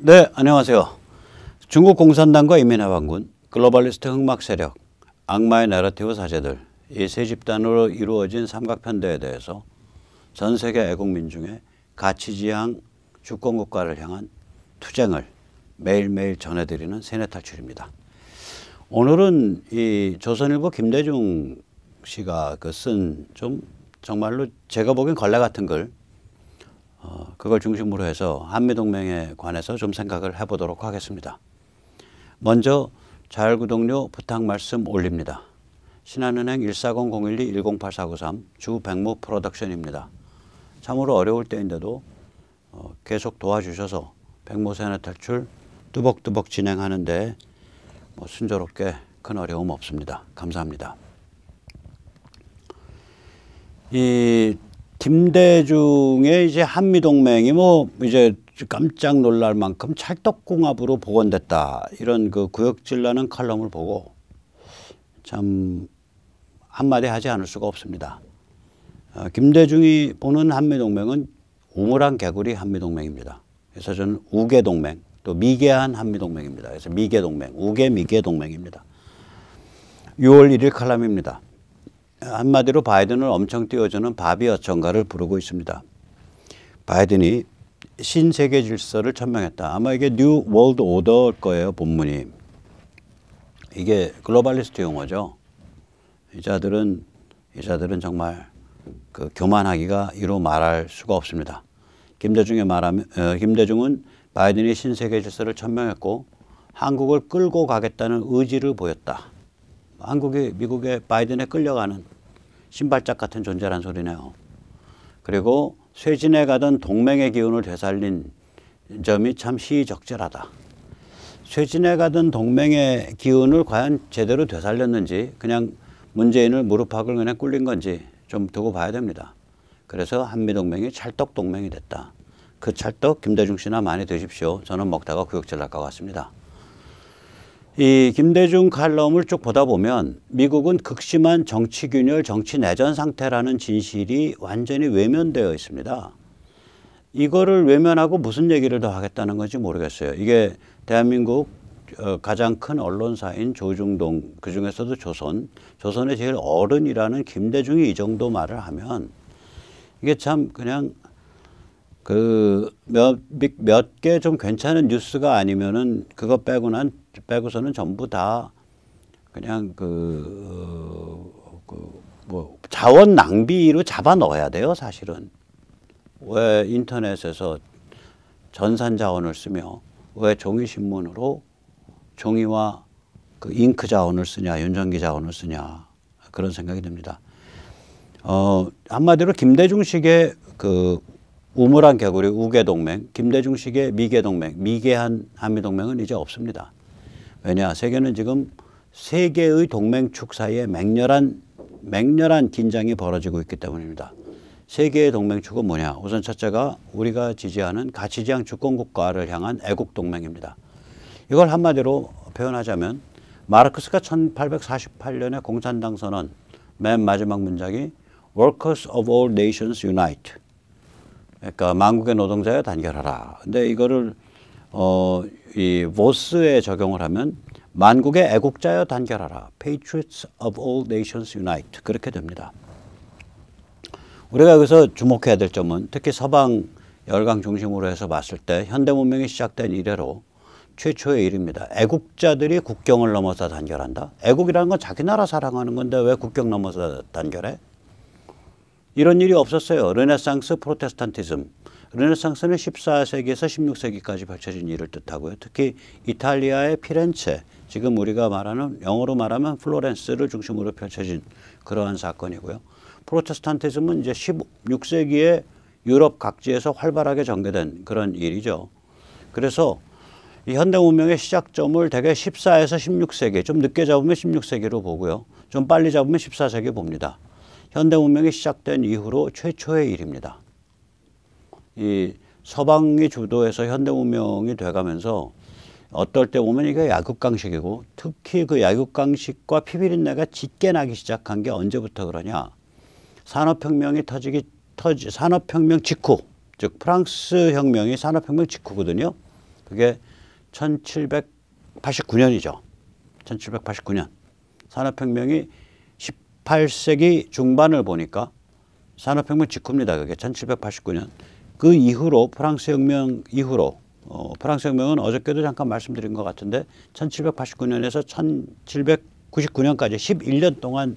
네, 안녕하세요. 중국 공산당과 인민해방군, 글로벌리스트 흑막 세력, 악마의 내러티브 사제들, 이 세 집단으로 이루어진 삼각편대에 대해서 전 세계 애국민중의 가치지향 주권국가를 향한 투쟁을 매일매일 전해드리는 세뇌탈출입니다. 오늘은 이 조선일보 김대중 씨가 쓴 좀 정말로 제가 보기엔 걸레 같은 글, 그걸 중심으로 해서 한미동맹에 관해서 좀 생각을 해보도록 하겠습니다. 먼저 자율구독료 부탁 말씀 올립니다. 신한은행 140-012-108493 주 백무 프로덕션입니다. 참으로 어려울 때인데도 계속 도와주셔서 백무 세뇌 탈출 뚜벅뚜벅 진행하는데 순조롭게 큰 어려움 없습니다. 감사합니다. 이 김대중의 이제 한미동맹이 이제 깜짝 놀랄 만큼 찰떡궁합으로 복원됐다, 이런 그 구역질나는 칼럼을 보고 참 한마디 하지 않을 수가 없습니다. 김대중이 보는 한미동맹은 우물한 개구리 한미동맹입니다. 그래서 저는 우개동맹, 또 미개한 한미동맹입니다. 그래서 미개동맹, 우개 미개동맹입니다. 6월 1일 칼럼입니다. 한마디로 바이든을 엄청 띄워주는 바비 어천가를 부르고 있습니다. 바이든이 신세계 질서를 천명했다. 아마 이게 뉴 월드 오더일 거예요, 본문이. 이게 글로벌리스트 용어죠. 이 자들은 정말 그 교만하기가 이루 말할 수가 없습니다. 김대중은 바이든이 신세계 질서를 천명했고 한국을 끌고 가겠다는 의지를 보였다. 한국이 미국의 바이든에 끌려가는 신발짝 같은 존재란 소리네요. 그리고 쇠진에 가던 동맹의 기운을 되살린 점이 참 시의적절하다. 쇠진에 가던 동맹의 기운을 과연 제대로 되살렸는지, 그냥 문재인을 무릎팍을 그냥 꿀린 건지 좀 두고 봐야 됩니다. 그래서 한미동맹이 찰떡동맹이 됐다. 그 찰떡 김대중 씨나 많이 드십시오. 저는 먹다가 구역질 날 것 같습니다. 이 김대중 칼럼을 쭉 보다 보면 미국은 극심한 정치균열, 정치내전 상태라는 진실이 완전히 외면되어 있습니다. 이거를 외면하고 무슨 얘기를 더 하겠다는 건지 모르겠어요. 이게 대한민국 가장 큰 언론사인 조중동, 그중에서도 조선의 제일 어른이라는 김대중이 이 정도 말을 하면 이게 참 그냥 몇 개 좀 괜찮은 뉴스가 아니면은 그거 빼고서는 전부 다 그냥 자원 낭비로 잡아 넣어야 돼요, 사실은. 왜 인터넷에서 전산 자원을 쓰며 왜 종이 신문으로 종이와 그 잉크 자원을 쓰냐, 윤전기 자원을 쓰냐, 그런 생각이 듭니다. 한마디로 김대중식의 우물한 개구리 우개동맹, 김대중식의 미개동맹, 미개한 한미동맹은 이제 없습니다. 왜냐? 세계는 지금 세 개의 동맹축 사이에 맹렬한 긴장이 벌어지고 있기 때문입니다. 세 개의 동맹축은 뭐냐? 우선 첫째가 우리가 지지하는 가치지향 주권국가를 향한 애국동맹입니다. 이걸 한마디로 표현하자면 마르크스가 1848년에 공산당 선언 맨 마지막 문장이 Workers of all nations unite. 그러니까 만국의 노동자여 단결하라. 근데 이거를 이 보스에 적용을 하면 만국의 애국자여 단결하라. Patriots of all nations unite. 그렇게 됩니다. 우리가 여기서 주목해야 될 점은 특히 서방 열강 중심으로 해서 봤을 때 현대문명이 시작된 이래로 최초의 일입니다. 애국자들이 국경을 넘어서 단결한다. 애국이라는 건 자기 나라 사랑하는 건데 왜 국경 넘어서 단결해? 이런 일이 없었어요. 르네상스 프로테스탄티즘. 르네상스는 14세기에서 16세기까지 펼쳐진 일을 뜻하고요. 특히 이탈리아의 피렌체, 지금 우리가 말하는 영어로 말하면 플로렌스를 중심으로 펼쳐진 그러한 사건이고요. 프로테스탄티즘은 이제 16세기에 유럽 각지에서 활발하게 전개된 그런 일이죠. 그래서 이 현대 문명의 시작점을 대개 14에서 16세기, 좀 늦게 잡으면 16세기로 보고요. 좀 빨리 잡으면 14세기 봅니다. 현대 문명이 시작된 이후로 최초의 일입니다. 이 서방이 주도해서 현대 문명이 돼가면서 어떨 때 보면 이게 약육강식이고, 특히 그 약육강식과 피비린내가 짙게 나기 시작한 게 언제부터 그러냐? 산업혁명이 산업혁명 직후, 즉 프랑스 혁명이 산업혁명 직후거든요. 그게 1789년이죠. 1789년. 산업혁명이 18세기 중반을 보니까 산업혁명 직후입니다. 그게 1789년. 그 이후로 프랑스 혁명 이후로 프랑스 혁명은 어저께도 잠깐 말씀드린 것 같은데 1789년에서 1799년까지 11년 동안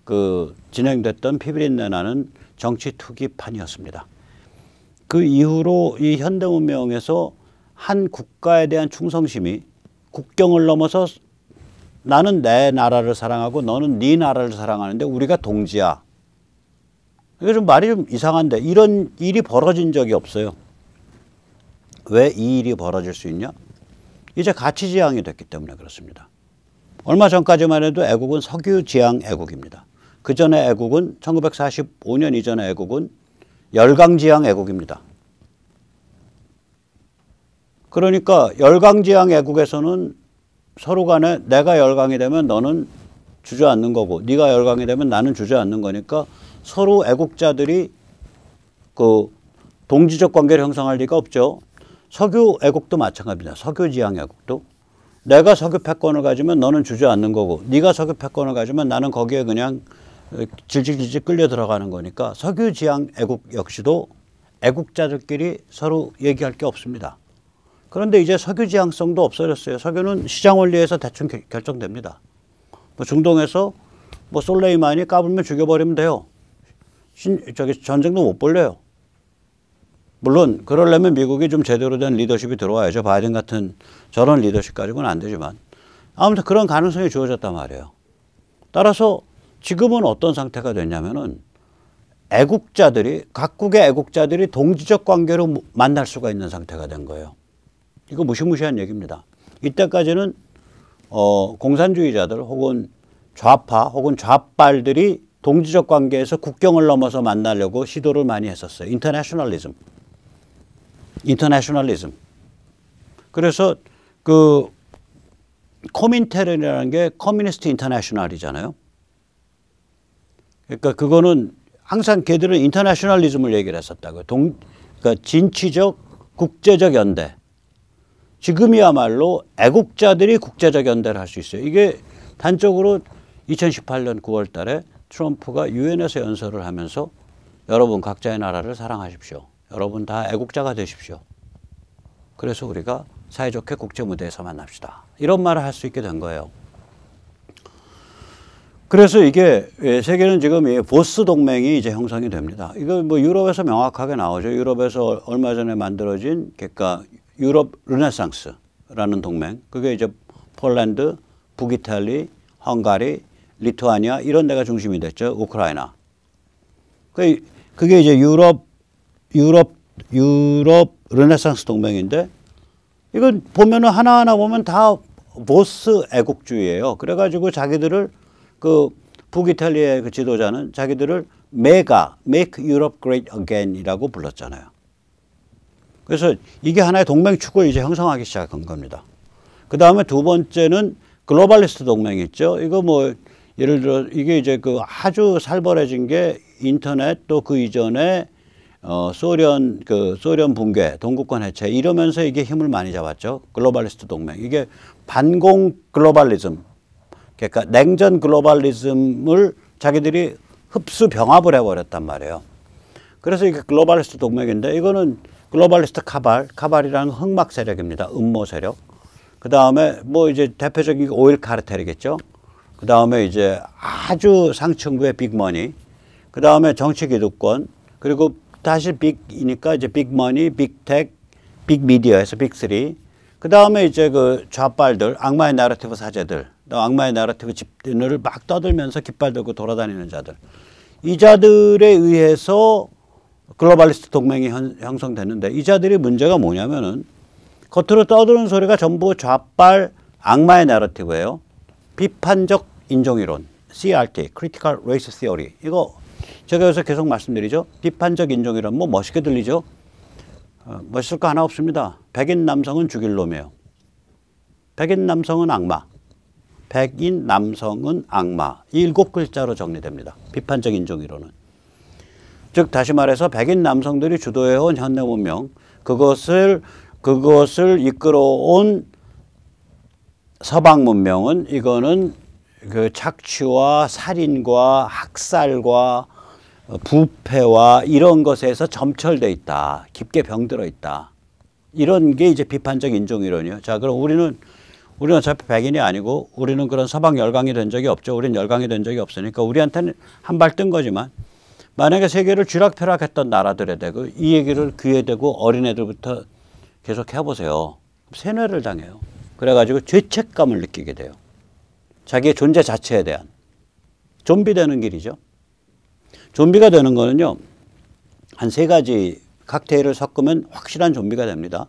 그 진행됐던 피비린내 나는 정치 투기판이었습니다. 그 이후로 이 현대문명에서 한 국가에 대한 충성심이 국경을 넘어서 나는 내 나라를 사랑하고 너는 네 나라를 사랑하는데 우리가 동지야. 이게 좀 말이 좀 이상한데 이런 일이 벌어진 적이 없어요. 왜 이 일이 벌어질 수 있냐? 이제 가치지향이 됐기 때문에 그렇습니다. 얼마 전까지만 해도 애국은 석유지향 애국입니다. 그 전에 애국은 1945년 이전의 애국은 열강지향 애국입니다. 그러니까 열강지향 애국에서는 서로 간에 내가 열강이 되면 너는 주저앉는 거고 네가 열강이 되면 나는 주저앉는 거니까 서로 애국자들이 그 동지적 관계를 형성할 리가 없죠. 석유 애국도 마찬가지입니다. 석유지향 애국도 내가 석유 패권을 가지면 너는 주저앉는 거고 네가 석유 패권을 가지면 나는 거기에 그냥 질질질질 끌려 들어가는 거니까 석유지향 애국 역시도 애국자들끼리 서로 얘기할 게 없습니다. 그런데 이제 석유 지향성도 없어졌어요. 석유는 시장 원리에서 대충 결정됩니다. 뭐 중동에서 뭐 솔레이마니 까불면 죽여버리면 돼요. 전쟁도 못 벌려요. 물론 그러려면 미국이 좀 제대로 된 리더십이 들어와야죠. 바이든 같은 저런 리더십 가지고는 안 되지만 아무튼 그런 가능성이 주어졌단 말이에요. 따라서 지금은 어떤 상태가 됐냐면은 애국자들이 각국의 애국자들이 동지적 관계로 만날 수가 있는 상태가 된 거예요. 이거 무시무시한 얘기입니다. 이때까지는 공산주의자들 혹은 좌파 혹은 좌빨들이 동지적 관계에서 국경을 넘어서 만나려고 시도를 많이 했었어요. 인터내셔널리즘. 그래서 그 코민테른이라는 게 커뮤니스트 인터내셔널이잖아요. 그러니까 그거는 항상 걔들은 인터내셔널리즘을 얘기를 했었다고요. 그러니까 진취적 국제적 연대. 지금이야말로 애국자들이 국제적 연대를 할 수 있어요. 이게 단적으로 2018년 9월 달에 트럼프가 유엔에서 연설을 하면서 여러분 각자의 나라를 사랑하십시오. 여러분 다 애국자가 되십시오. 그래서 우리가 사이좋게 국제무대에서 만납시다. 이런 말을 할 수 있게 된 거예요. 그래서 이게 세계는 지금 이 보스 동맹이 이제 형성이 됩니다. 이거 뭐 유럽에서 명확하게 나오죠. 유럽에서 얼마 전에 만들어진 그러니까 유럽 르네상스라는 동맹. 그게 이제 폴란드, 북이탈리, 헝가리, 리투아니아 이런 데가 중심이 됐죠. 우크라이나. 그게 이제 유럽 르네상스 동맹인데 이건 보면은 하나하나 보면 다 보스 애국주의예요. 그래가지고 자기들을 그 북이탈리아의 그 지도자는 자기들을 Make Europe Great Again이라고 불렀잖아요. 그래서 이게 하나의 동맹축을 이제 형성하기 시작한 겁니다. 그 다음에 두 번째는 글로벌리스트 동맹이 있죠. 이거 뭐 예를 들어 이게 이제 그 아주 살벌해진 게 인터넷 또 그 이전에 소련 붕괴, 동국권 해체 이러면서 이게 힘을 많이 잡았죠. 글로벌리스트 동맹. 이게 반공 글로벌리즘. 그러니까 냉전 글로벌리즘을 자기들이 흡수 병합을 해버렸단 말이에요. 그래서 이게 글로벌리스트 동맹인데 이거는 글로벌리스트 카발이라는 흑막 세력입니다. 음모 세력. 그 다음에 뭐 이제 대표적인 오일 카르텔이겠죠. 그 다음에 이제 아주 상층부의 빅머니. 그 다음에 정치 기득권. 그리고 다시 빅이니까 이제 빅머니, 빅텍, 빅미디어에서 빅3. 그 다음에 이제 그 좌빨들, 악마의 나러티브 사제들, 또 악마의 나러티브 집단을 막 떠들면서 깃발 들고 돌아다니는 자들. 이 자들에 의해서 글로벌리스트 동맹이 형성됐는데 이 자들이 문제가 뭐냐면은 겉으로 떠드는 소리가 전부 좌빨 악마의 나러티브예요. 비판적 인종이론, CRT, Critical Race Theory. 이거 제가 여기서 계속 말씀드리죠. 비판적 인종이론 뭐 멋있게 들리죠. 멋있을 거 하나 없습니다. 백인 남성은 죽일 놈이에요. 백인 남성은 악마. 백인 남성은 악마. 이 7글자로 정리됩니다. 비판적 인종이론은. 즉 다시 말해서 백인 남성들이 주도해온 현대문명 그것을 그것을 이끌어온 서방 문명은 이거는 그 착취와 살인과 학살과 부패와 이런 것에서 점철돼 있다. 깊게 병들어 있다. 이런 게 이제 비판적 인종이론이에요. 자, 그럼 우리는 어차피 백인이 아니고 우리는 그런 서방 열강이 된 적이 없죠. 우리는 열강이 된 적이 없으니까 우리한테는 한 발 뜬 거지만 만약에 세계를 쥐락펴락했던 나라들에 대고 이 얘기를 귀에 대고 어린애들부터 계속 해보세요. 세뇌를 당해요. 그래가지고 죄책감을 느끼게 돼요. 자기의 존재 자체에 대한. 좀비 되는 길이죠. 좀비가 되는 거는요. 한 3가지 칵테일을 섞으면 확실한 좀비가 됩니다.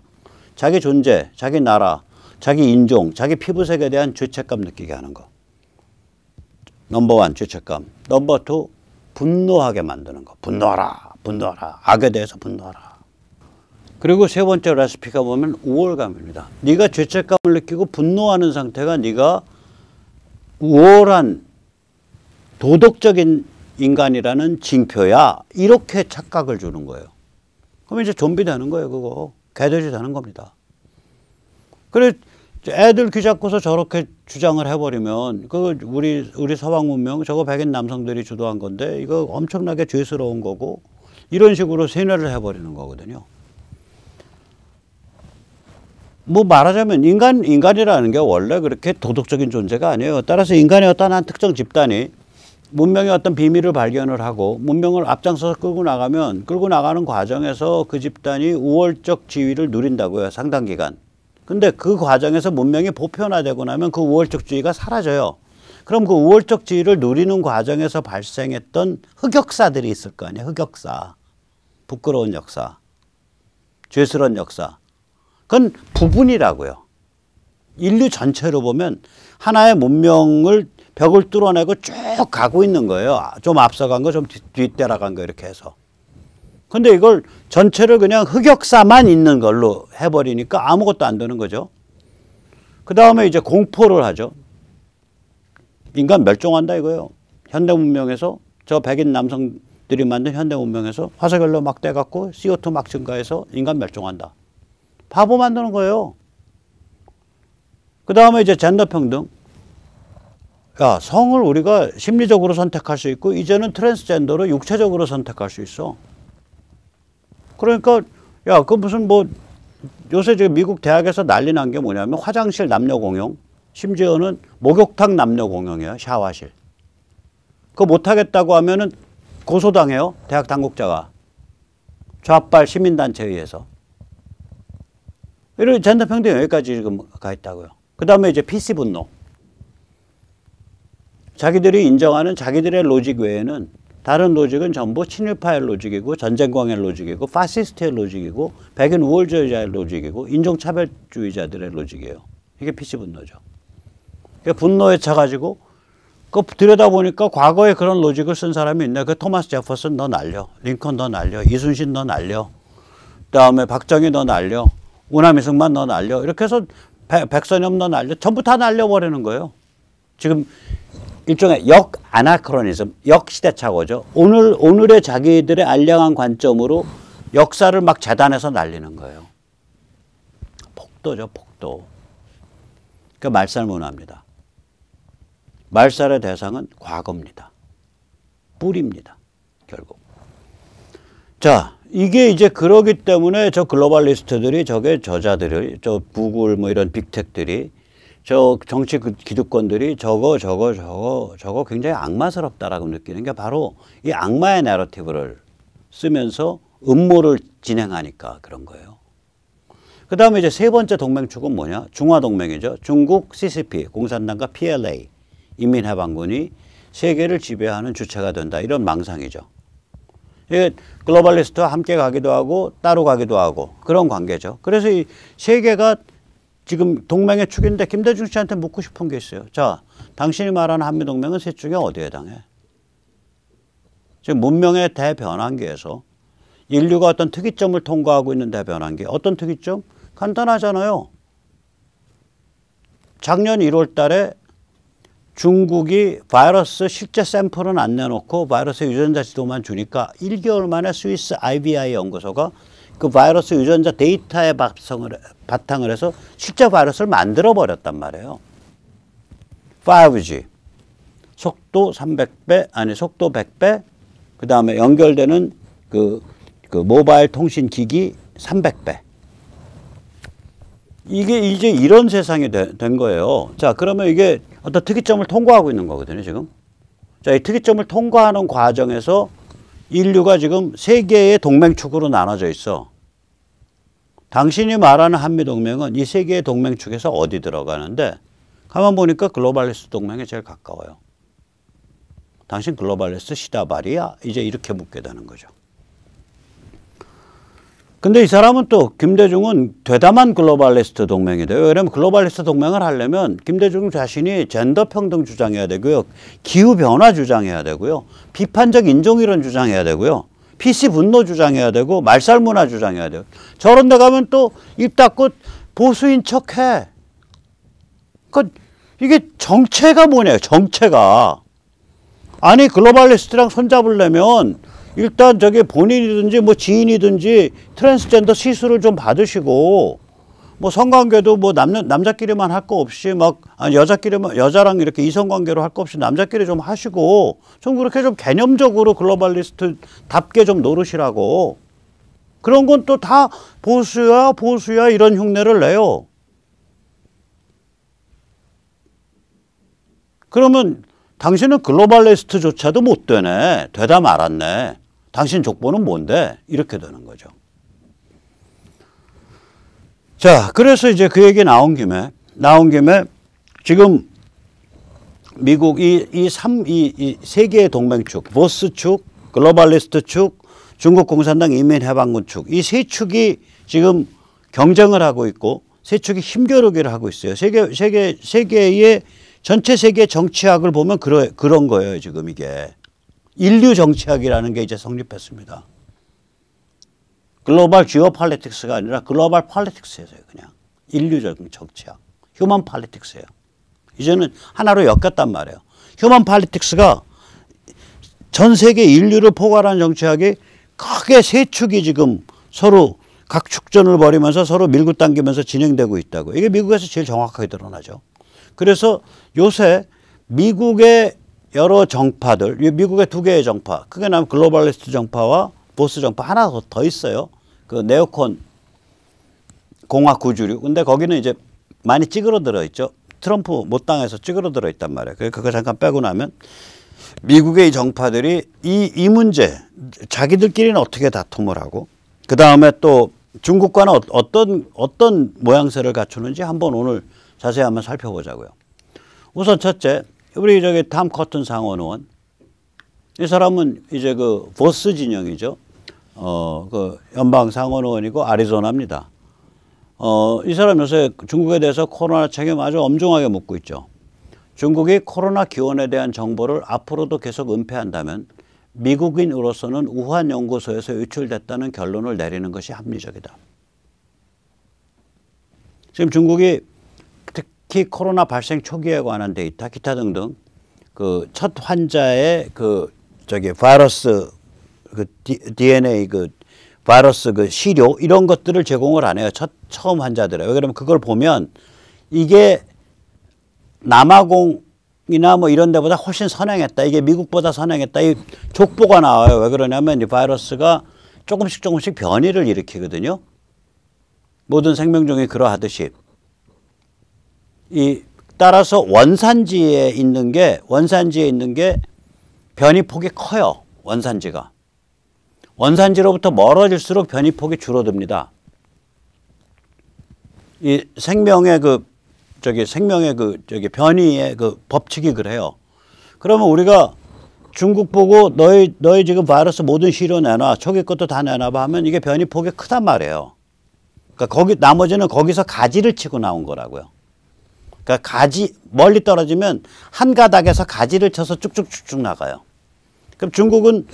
자기 존재, 자기 나라, 자기 인종, 자기 피부색에 대한 죄책감 느끼게 하는 거. 넘버 1 죄책감. 넘버 2 분노하게 만드는 거. 분노하라. 분노하라. 악에 대해서 분노하라. 그리고 3번째 레시피가 보면 우월감입니다. 네가 죄책감을 느끼고 분노하는 상태가 네가 우월한 도덕적인 인간이라는 징표야. 이렇게 착각을 주는 거예요. 그럼 이제 좀비 되는 거예요. 그거. 개돼지 되는 겁니다. 그래 애들 귀잡고서 저렇게 주장을 해버리면 그 우리 서방 문명 저거 백인 남성들이 주도한 건데 이거 엄청나게 죄스러운 거고 이런 식으로 세뇌를 해버리는 거거든요. 뭐 말하자면 인간이라는 게 원래 그렇게 도덕적인 존재가 아니에요. 따라서 인간의 어떤 한 특정 집단이 문명의 어떤 비밀을 발견을 하고 문명을 앞장서서 끌고 나가는 과정에서 그 집단이 우월적 지위를 누린다고요. 상당 기간. 근데 그 과정에서 문명이 보편화되고 나면 그 우월적 지위가 사라져요. 그럼 그 우월적 지위를 누리는 과정에서 발생했던 흑역사들이 있을 거 아니에요. 흑역사. 부끄러운 역사. 죄스러운 역사. 그건 부분이라고요. 인류 전체로 보면 하나의 문명을 벽을 뚫어내고 쭉 가고 있는 거예요. 좀 앞서간 거, 좀 뒤따라간 거 이렇게 해서. 근데 이걸 전체를 그냥 흑역사만 있는 걸로 해버리니까 아무것도 안 되는 거죠. 그 다음에 이제 공포를 하죠. 인간 멸종한다 이거예요. 현대 문명에서 저 백인 남성들이 만든 현대 문명에서 화석연료 막 떼갖고 CO2 막 증가해서 인간 멸종한다. 바보 만드는 거예요. 그 다음에 이제 젠더 평등. 야, 성을 우리가 심리적으로 선택할 수 있고 이제는 트랜스젠더로 육체적으로 선택할 수 있어. 그러니까 야, 그 무슨 뭐 요새 지금 미국 대학에서 난리 난 게 뭐냐면 화장실 남녀 공용, 심지어는 목욕탕 남녀 공용이에요. 샤워실. 그거 못하겠다고 하면은 고소당해요. 대학 당국자가. 좌빨 시민단체에 의해서. 이런 젠더 평등이 여기까지 지금 가 있다고요. 그 다음에 이제 PC 분노. 자기들이 인정하는 자기들의 로직 외에는 다른 로직은 전부 친일파의 로직이고 전쟁광의 로직이고 파시스트의 로직이고 백인 우월주의자의 로직이고 인종차별주의자들의 로직이에요. 이게 PC 분노죠. 그러니까 분노에 차가지고 그 들여다보니까 과거에 그런 로직을 쓴 사람이 있네. 그 토마스 제퍼슨 너 날려. 링컨 너 날려. 이순신 너 날려. 그다음에 박정희 너 날려. 우남이승만 너 날려. 이렇게 해서 백선엽 너 날려. 전부 다 날려버리는 거예요. 지금 일종의 역아나크로니즘, 역시대착오죠. 오늘의 자기들의 알량한 관점으로 역사를 막 재단해서 날리는 거예요. 폭도죠, 폭도. 그러니까 말살문화입니다. 말살의 대상은 과거입니다. 뿌리입니다. 결국. 자, 이게 이제 그러기 때문에 저 글로벌리스트들이 저자들이 저 구글 뭐 이런 빅텍들이 저 정치 기득권들이 저거 굉장히 악마스럽다라고 느끼는 게 바로 이 악마의 내러티브를 쓰면서 음모를 진행하니까 그런 거예요. 그 다음에 이제 3번째 동맹축은 뭐냐? 중화동맹이죠. 중국 CCP, 공산당과 PLA, 인민해방군이 세계를 지배하는 주체가 된다. 이런 망상이죠. 이게 글로벌리스트와 함께 가기도 하고 따로 가기도 하고 그런 관계죠. 그래서 이 세계가 지금 동맹의 축인데 김대중 씨한테 묻고 싶은 게 있어요. 자, 당신이 말하는 한미동맹은 셋 중에 어디에 해당해? 지금 문명의 대변환기에서 인류가 어떤 특이점을 통과하고 있는 대변환기. 어떤 특이점? 간단하잖아요. 작년 1월 달에 중국이 바이러스 실제 샘플은 안 내놓고 바이러스 유전자 지도만 주니까 1개월 만에 스위스 IBI 연구소가 그 바이러스 유전자 데이터에 바탕을 해서 실제 바이러스를 만들어 버렸단 말이에요. 5G. 속도 300배, 아니 속도 100배, 그 다음에 연결되는 그 모바일 통신 기기 300배. 이게 이제 이런 세상이 된 거예요. 자, 그러면 이게 어떤 특이점을 통과하고 있는 거거든요, 지금. 자, 이 특이점을 통과하는 과정에서 인류가 지금 세 개의 동맹축으로 나눠져 있어. 당신이 말하는 한미동맹은 이 세 개의 동맹축에서 어디 들어가는데, 가만 보니까 글로벌리스트 동맹에 제일 가까워요. 당신 글로벌리스트 시다발이야? 이제 이렇게 묻게 되는 거죠. 근데 이 사람은 또 김대중은 되담한 글로벌리스트 동맹이 돼요. 왜냐하면 글로벌리스트 동맹을 하려면 김대중 자신이 젠더 평등 주장해야 되고요. 기후변화 주장해야 되고요. 비판적 인종이론 주장해야 되고요. PC 분노 주장해야 되고 말살문화 주장해야 돼요. 저런 데 가면 또 입 닫고 보수인 척해. 그러니까 이게 정체가 뭐냐, 정체가. 아니 글로벌리스트랑 손잡으려면 일단 저기 본인이든지 뭐 지인이든지 트랜스젠더 시술을 좀 받으시고 뭐 성관계도 뭐 남자끼리만 할 거 없이 막 아니 여자끼리만 여자랑 이렇게 이성관계로 할 거 없이 남자끼리 좀 하시고 좀 그렇게 좀 개념적으로 글로벌리스트답게 좀 노릇이라고. 그런 건 또 다 보수야 이런 흉내를 내요. 그러면 당신은 글로벌리스트조차도 못 되네. 되다 말았네. 당신 족보는 뭔데? 이렇게 되는 거죠. 자, 그래서 이제 그 얘기 나온 김에 지금 미국 이 세 개의 동맹축, 보스축, 글로벌리스트 축, 중국 공산당 인민해방군 축, 이 세 축이 지금 경쟁을 하고 있고 세 축이 힘겨루기를 하고 있어요. 세계의 전체 세계 정치학을 보면 그런 거예요. 지금 이게 인류 정치학이라는 게 이제 성립했습니다. 글로벌 지오폴리틱스가 아니라 글로벌 폴리틱스예요. 그냥 인류적 정치학, 휴먼 폴리틱스예요. 이제는 하나로 엮였단 말이에요. 휴먼 폴리틱스가 전 세계 인류를 포괄하는 정치학이 크게 세 축이 지금 서로 각 축전을 벌이면서 서로 밀고 당기면서 진행되고 있다고. 이게 미국에서 제일 정확하게 드러나죠. 그래서 요새 미국의 여러 정파들, 미국의 두 개의 정파, 크게 나면 글로벌리스트 정파와 보스 정파 하나 더 있어요. 그 네오콘 공화 구주류. 근데 거기는 이제 많이 찌그러들어 있죠. 트럼프 못 당해서 찌그러들어 있단 말이에요. 그거 잠깐 빼고 나면 미국의 이 정파들이 이 문제, 자기들끼리는 어떻게 다툼을 하고, 그 다음에 또 중국과는 어떤 모양새를 갖추는지 한번 오늘 자세히 한번 살펴보자고요. 우선 첫째, 우리 저기 탐 커튼 상원 의원. 이 사람은 이제 그 보스 진영이죠. 그 연방 상원 의원이고 아리조나입니다. 이 사람 요새 중국에 대해서 코로나 책임 아주 엄중하게 묻고 있죠. 중국이 코로나 기원에 대한 정보를 앞으로도 계속 은폐한다면 미국인으로서는 우한 연구소에서 유출됐다는 결론을 내리는 것이 합리적이다. 지금 중국이 특히 코로나 발생 초기에 관한 데이터, 기타 등등 그 첫 환자의 그 저기 바이러스 그 DNA 그 바이러스 그 시료 이런 것들을 제공을 안 해요. 처음 환자들에. 왜 그러면 그걸 보면 이게 남아공이나 뭐 이런 데보다 훨씬 선행했다. 이게 미국보다 선행했다. 이 족보가 나와요. 왜 그러냐면 이 바이러스가 조금씩 변이를 일으키거든요. 모든 생명종이 그러하듯이. 따라서 원산지에 있는 게 변이폭이 커요. 원산지가. 원산지로부터 멀어질수록 변이폭이 줄어듭니다. 이 생명의 변이의 그 법칙이 그래요. 그러면 우리가 중국 보고 너희 지금 바이러스 모든 시료 내놔. 초기 것도 다 내놔봐 하면 이게 변이폭이 크단 말이에요. 그러니까 나머지는 거기서 가지를 치고 나온 거라고요. 그러니까 멀리 떨어지면 한 가닥에서 가지를 쳐서 쭉쭉 나가요. 그럼 중국은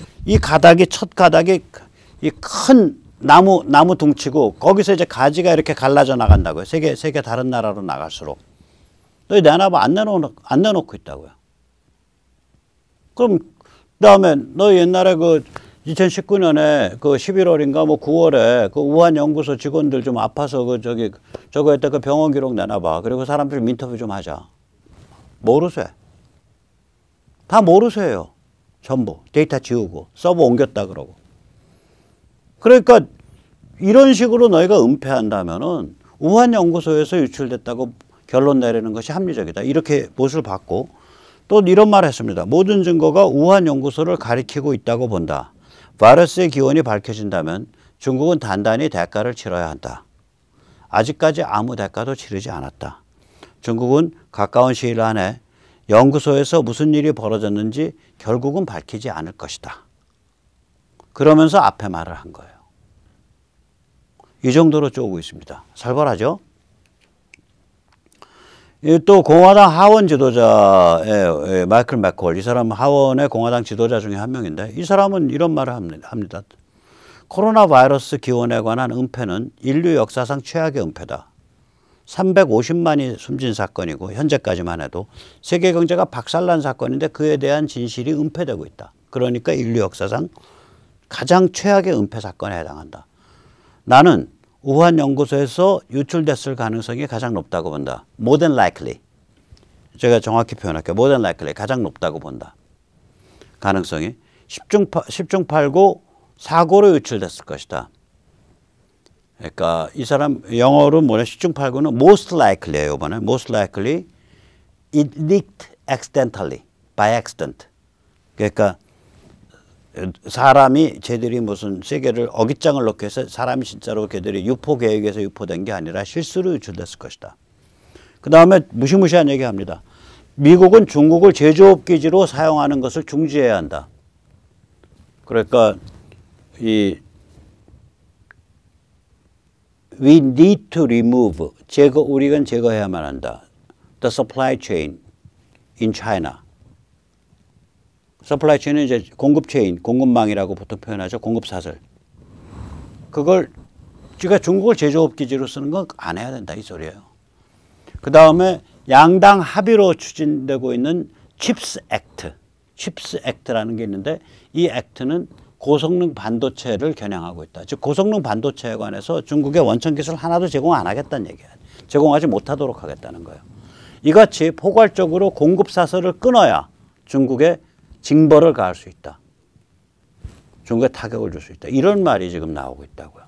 첫 가닥이 이 큰 나무 둥치고 거기서 이제 가지가 이렇게 갈라져 나간다고요. 세계 다른 나라로 나갈수록. 너희 내놔봐 안 내놓고 있다고요. 그럼 그다음에 너 옛날에 그 2019년에 그 11월인가 뭐 9월에 그 우한 연구소 직원들 좀 아파서 저거 했다 그 병원 기록 내놔봐. 그리고 사람들 인터뷰 좀 하자. 모르쇠. 다 모르쇠예요. 전부. 데이터 지우고 서버 옮겼다 그러고. 그러니까 이런 식으로 너희가 은폐한다면은 우한 연구소에서 유출됐다고 결론 내리는 것이 합리적이다. 이렇게 못을 받고 또 이런 말을 했습니다. 모든 증거가 우한 연구소를 가리키고 있다고 본다. 바이러스의 기원이 밝혀진다면 중국은 단단히 대가를 치러야 한다. 아직까지 아무 대가도 치르지 않았다. 중국은 가까운 시일 안에 연구소에서 무슨 일이 벌어졌는지 결국은 밝히지 않을 것이다. 그러면서 앞에 말을 한 거예요. 이 정도로 쪼고 있습니다. 살벌하죠? 또 공화당 하원 지도자의 마이클 맥콜, 이 사람은 하원의 공화당 지도자 중에 한 명인데 이 사람은 이런 말을 합니다. 코로나 바이러스 기원에 관한 은폐는 인류 역사상 최악의 은폐다. 350만이 숨진 사건이고 현재까지만 해도 세계 경제가 박살난 사건인데 그에 대한 진실이 은폐되고 있다. 그러니까 인류 역사상 가장 최악의 은폐 사건에 해당한다. 나는 우한 연구소에서 유출됐을 가능성이 가장 높다고 본다. More than likely. 제가 정확히 표현할게요. More than likely. 가장 높다고 본다. 가능성이. 10중 8구 사고로 유출됐을 것이다. 그러니까 이 사람 영어로 뭐냐 10중 8구는 most likely예요. 이번에 most likely it leaked accidentally by accident. 그러니까 사람이 쟤들이 무슨 세계를 어깃장을 놓기 위해서 사람이 진짜로 걔들이 유포 계획에서 유포된 게 아니라 실수로 유출됐을 것이다. 그 다음에 무시무시한 얘기합니다. 미국은 중국을 제조업 기지로 사용하는 것을 중지해야 한다. 그러니까 we need to remove 우리가 제거해야만 한다. The supply chain in China. 서플라이 체인은 이제 공급 체인, 공급망이라고 보통 표현하죠. 공급 사슬. 그걸 제가 중국을 제조업 기지로 쓰는 건 안 해야 된다 이 소리예요. 그 다음에 양당 합의로 추진되고 있는 칩스 액트. 칩스 액트라는 게 있는데 이 액트는 고성능 반도체를 겨냥하고 있다. 즉 고성능 반도체에 관해서 중국의 원천 기술 하나도 제공 안 하겠다는 얘기야. 제공하지 못하도록 하겠다는 거예요. 이같이 포괄적으로 공급 사슬을 끊어야 중국의 징벌을 가할 수 있다. 중국에 타격을 줄 수 있다. 이런 말이 지금 나오고 있다고요.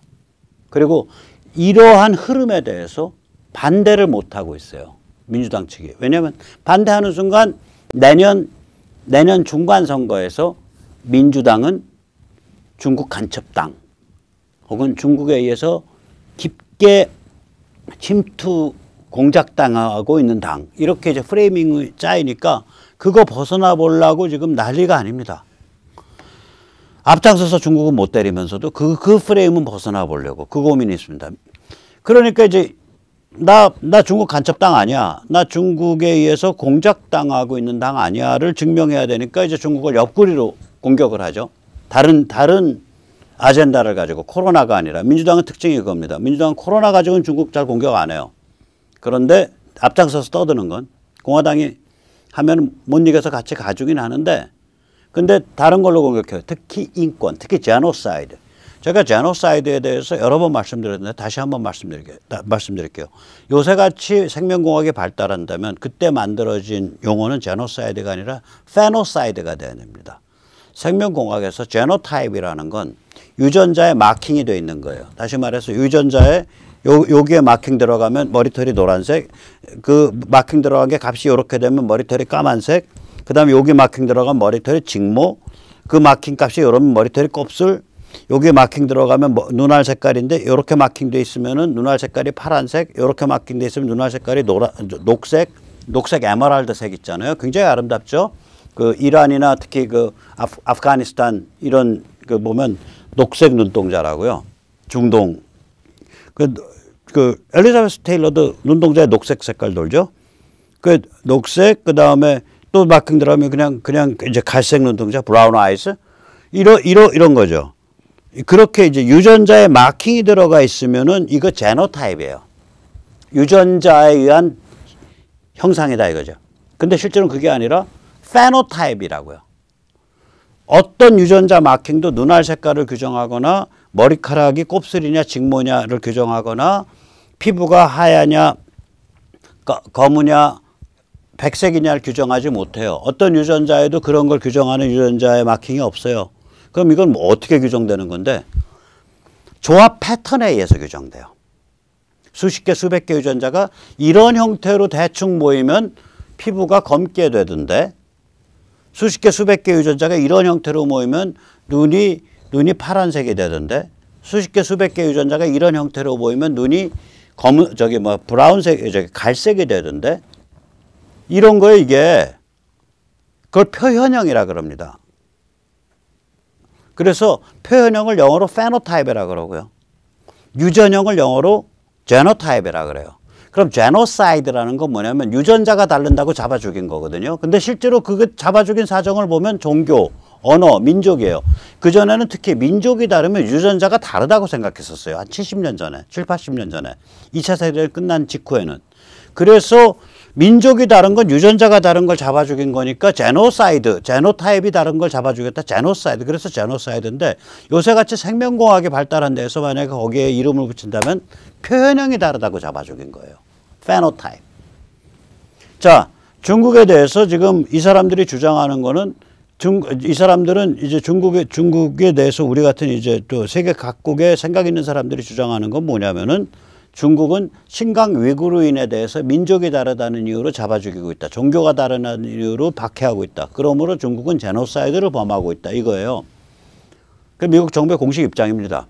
그리고 이러한 흐름에 대해서 반대를 못하고 있어요. 민주당 측이. 왜냐하면 반대하는 순간 내년 중간 선거에서 민주당은 중국 간첩당 혹은 중국에 의해서 깊게 침투 공작당하고 있는 당 이렇게 이제 프레이밍이 짜이니까 그거 벗어나 보려고 지금 난리가 아닙니다. 앞장서서 중국은 못 때리면서도 그 프레임은 벗어나 보려고 그 고민이 있습니다. 그러니까 이제 나 중국 간첩당 아니야. 나 중국에 의해서 공작당하고 있는 당 아니야를 증명해야 되니까 이제 중국을 옆구리로 공격을 하죠. 다른 아젠다를 가지고 코로나가 아니라 민주당은 특징이 그겁니다. 민주당은 코로나 가지고는 중국 잘 공격 안 해요. 그런데 앞장서서 떠드는 건 공화당이 하면 못 이겨서 같이 가주긴 하는데 근데 다른 걸로 공격해요. 특히 인권, 특히 제노사이드. 제가 제노사이드에 대해서 여러 번 말씀드렸는데 다시 한번 말씀드릴게요. 요새같이 생명공학이 발달한다면 그때 만들어진 용어는 제노사이드가 아니라 페노사이드가 되어야 됩니다. 생명공학에서 제노타입이라는 건 유전자에 마킹이 되어 있는 거예요. 다시 말해서 유전자에 여기에 마킹 들어가면 머리털이 노란색, 그 마킹 들어간 게 값이 이렇게 되면 머리털이 까만색, 그 다음에 여기 마킹 들어가면 머리털이 직모, 그 마킹 값이 이러면 머리털이 곱슬, 여기 마킹 들어가면 눈알 색깔인데 이렇게 마킹돼 있으면은 눈알 색깔이 파란색, 이렇게 마킹돼 있으면 눈알 색깔이 녹색 에메랄드색 있잖아요. 굉장히 아름답죠. 그 이란이나 특히 그 아프가니스탄 이런 그 보면 녹색 눈동자라고요. 중동 그 엘리자베스 테일러도 눈동자에 녹색 색깔 돌죠. 그 녹색 그 다음에 또 마킹 들어가면 그냥 이제 갈색 눈동자 브라운 아이스 이런 거죠. 그렇게 이제 유전자에 마킹이 들어가 있으면은 이거 제노타입이에요. 유전자에 의한 형상이다 이거죠. 근데 실제로는 그게 아니라 페노타입이라고요. 어떤 유전자 마킹도 눈알 색깔을 규정하거나 머리카락이 곱슬이냐 직모냐를 규정하거나 피부가 하얗냐 검으냐 백색이냐를 규정하지 못해요. 어떤 유전자에도 그런 걸 규정하는 유전자의 마킹이 없어요. 그럼 이건 뭐 어떻게 규정되는 건데? 조합 패턴에 의해서 규정돼요. 수십 개 수백 개 유전자가 이런 형태로 대충 모이면 피부가 검게 되던데, 수십 개 수백 개 유전자가 이런 형태로 모이면 눈이 파란색이 되던데, 수십 개 수백 개 유전자가 이런 형태로 모이면 눈이 브라운색, 갈색이 되던데, 이런 거에 이게 그걸 표현형이라 그럽니다. 그래서 표현형을 영어로 페노타입이라 그러고요. 유전형을 영어로 제노타입이라 그래요. 그럼 제노사이드라는 건 뭐냐면 유전자가 다른다고 잡아 죽인 거거든요. 근데 실제로 그거 잡아 죽인 사정을 보면 종교, 언어, 민족이에요. 그전에는 특히 민족이 다르면 유전자가 다르다고 생각했었어요. 한 70년 전에, 7, 80년 전에. 2차 세계대전 끝난 직후에는. 그래서 민족이 다른 건 유전자가 다른 걸 잡아 죽인 거니까 제노사이드, 제노타입이 다른 걸 잡아 죽였다. 제노사이드. 그래서 제노사이드인데 요새같이 생명공학이 발달한 데서 만약에 거기에 이름을 붙인다면 표현형이 다르다고 잡아 죽인 거예요. 페노타입. 자, 중국에 대해서 지금 이 사람들이 주장하는 거는 이 사람들은 이제 중국에 대해서 우리 같은 이제 또 세계 각국에 생각 있는 사람들이 주장하는 건 뭐냐면은 중국은 신강 위구르인에 대해서 민족이 다르다는 이유로 잡아 죽이고 있다. 종교가 다르다는 이유로 박해하고 있다. 그러므로 중국은 제노사이드를 범하고 있다. 이거예요. 그 미국 정부의 공식 입장입니다.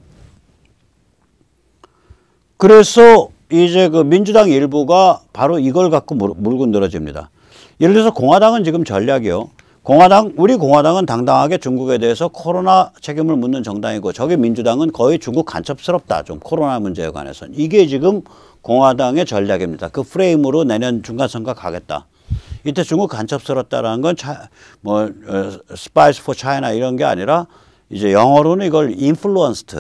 그래서 이제 그 민주당 일부가 바로 이걸 갖고 물고 늘어집니다. 예를 들어서 공화당은 지금 전략이요. 우리 공화당은 당당하게 중국에 대해서 코로나 책임을 묻는 정당이고 저기 민주당은 거의 중국 간첩스럽다. 좀 코로나 문제에 관해서는. 이게 지금 공화당의 전략입니다. 그 프레임으로 내년 중간선거 가겠다. 이때 중국 간첩스럽다라는 건 Spies for China 이런 게 아니라 이제 영어로는 이걸 influenced.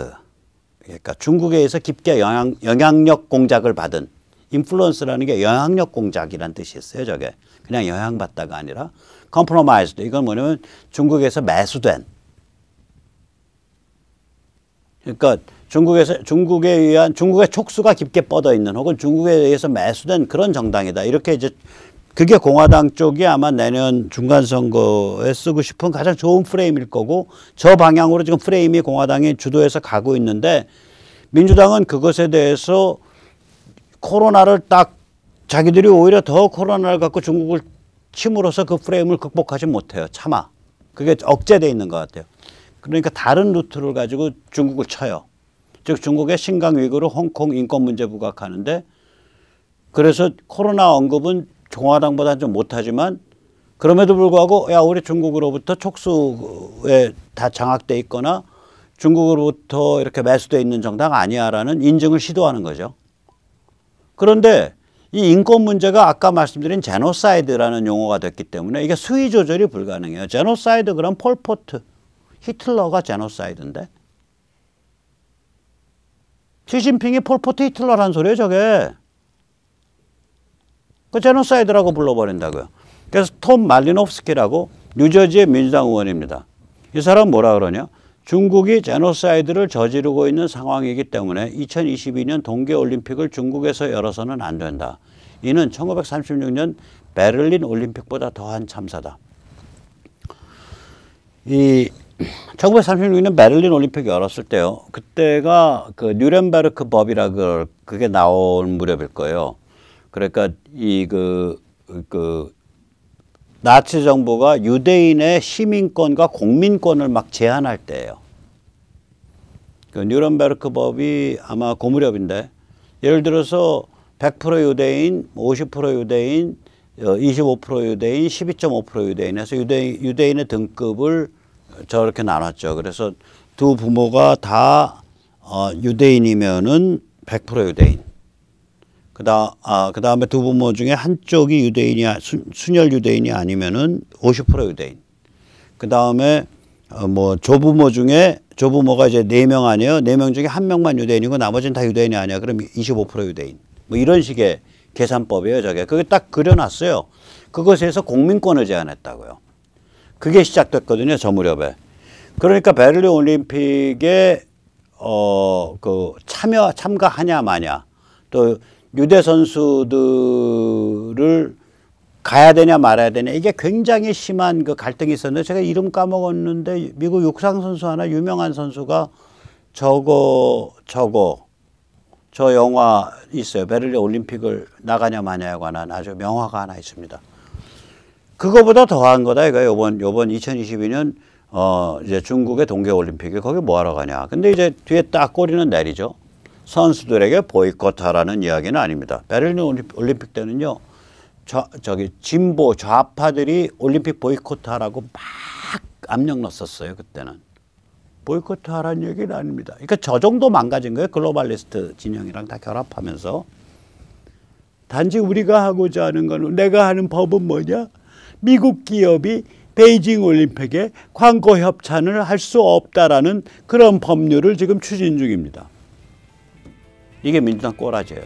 그러니까 중국에 의해서 깊게 영향력 공작을 받은 인플루언스라는 게 영향력 공작이란 뜻이 있어요. 저게. 그냥 영향받다가 아니라 compromised. 이건 뭐냐면 중국에서 매수된. 그러니까 중국에 의한 중국의 촉수가 깊게 뻗어 있는 혹은 중국에 의해서 매수된 그런 정당이다. 이렇게 이제 그게 공화당 쪽이 아마 내년 중간선거에 쓰고 싶은 가장 좋은 프레임일 거고 저 방향으로 지금 프레임이 공화당이 주도해서 가고 있는데 민주당은 그것에 대해서 코로나를 딱 자기들이 오히려 더 코로나를 갖고 중국을 침으로써 그 프레임을 극복하지 못해요. 차마. 그게 억제되어 있는 것 같아요. 그러니까 다른 루트를 가지고 중국을 쳐요. 즉 중국의 신강 위구르, 홍콩 인권 문제 부각하는데 그래서 코로나 언급은 공화당보다는 좀 못하지만 그럼에도 불구하고 야 우리 중국으로부터 촉수에 다 장악돼 있거나 중국으로부터 이렇게 매수되어 있는 정당 아니야라는 인증을 시도하는 거죠. 그런데 이 인권 문제가 아까 말씀드린 제노사이드라는 용어가 됐기 때문에 이게 수위 조절이 불가능해요. 제노사이드 그럼 폴포트, 히틀러가 제노사이드인데 시진핑이 폴포트 히틀러라는 소리예요 저게. 그 제노사이드라고 불러버린다고요. 그래서 톰 말리노프스키라고 뉴저지의 민주당 의원입니다. 이 사람은 뭐라 그러냐. 중국이 제노사이드를 저지르고 있는 상황이기 때문에 2022년 동계올림픽을 중국에서 열어서는 안 된다. 이는 1936년 베를린 올림픽보다 더한 참사다. 이 1936년 베를린 올림픽 열었을 때요. 그때가 그 뉴렌베르크 법이라 그게 나온 무렵일 거예요. 그러니까 나치 정부가 유대인의 시민권과 공민권을 막 제한할 때예요. 그 뉴런베르크 법이 아마 그 무렵인데 예를 들어서 100% 유대인, 50% 유대인, 25% 유대인, 12.5% 유대인 해서 유대인의 등급을 저렇게 나눴죠. 그래서 두 부모가 다 유대인이면은 100% 유대인. 그 다음에 두 부모 중에 한쪽이 유대인이, 순혈 유대인이 아니면은 50% 유대인. 그 다음에 조부모 중에, 조부모가 이제 4명 아니에요. 4명 중에 1명만 유대인이고 나머지는 다 유대인이 아니야. 그럼 25% 유대인. 뭐 이런 식의 계산법이에요, 저게. 그게 딱 그려놨어요. 그것에서 공민권을 제한했다고요. 그게 시작됐거든요, 저 무렵에. 그러니까 베를린 올림픽에 그 참가하냐 마냐, 또 유대 선수들을 가야 되냐 말아야 되냐, 이게 굉장히 심한 그 갈등이 있었는데, 제가 이름 까먹었는데 미국 육상 선수 하나 유명한 선수가 저 영화 있어요. 베를린 올림픽을 나가냐 마냐에 관한 아주 명화가 하나 있습니다. 그거보다 더한 거다 이거. 요번 2022년 이제 중국의 동계 올림픽에 거기 뭐 하러 가냐. 근데 이제 뒤에 딱 꼬리는 내리죠. 선수들에게 보이콧하라는 이야기는 아닙니다. 베를린 올림픽 때는요, 저기 진보 좌파들이 올림픽 보이콧하라고 막 압력 넣었었어요. 그때는 보이콧하라는 얘기는 아닙니다. 그러니까 저 정도 망가진 거예요. 글로벌리스트 진영이랑 다 결합하면서. 단지 우리가 하고자 하는 거는, 내가 하는 법은 뭐냐? 미국 기업이 베이징 올림픽에 광고 협찬을 할 수 없다라는 그런 법률을 지금 추진 중입니다. 이게 민주당 꼬라지예요.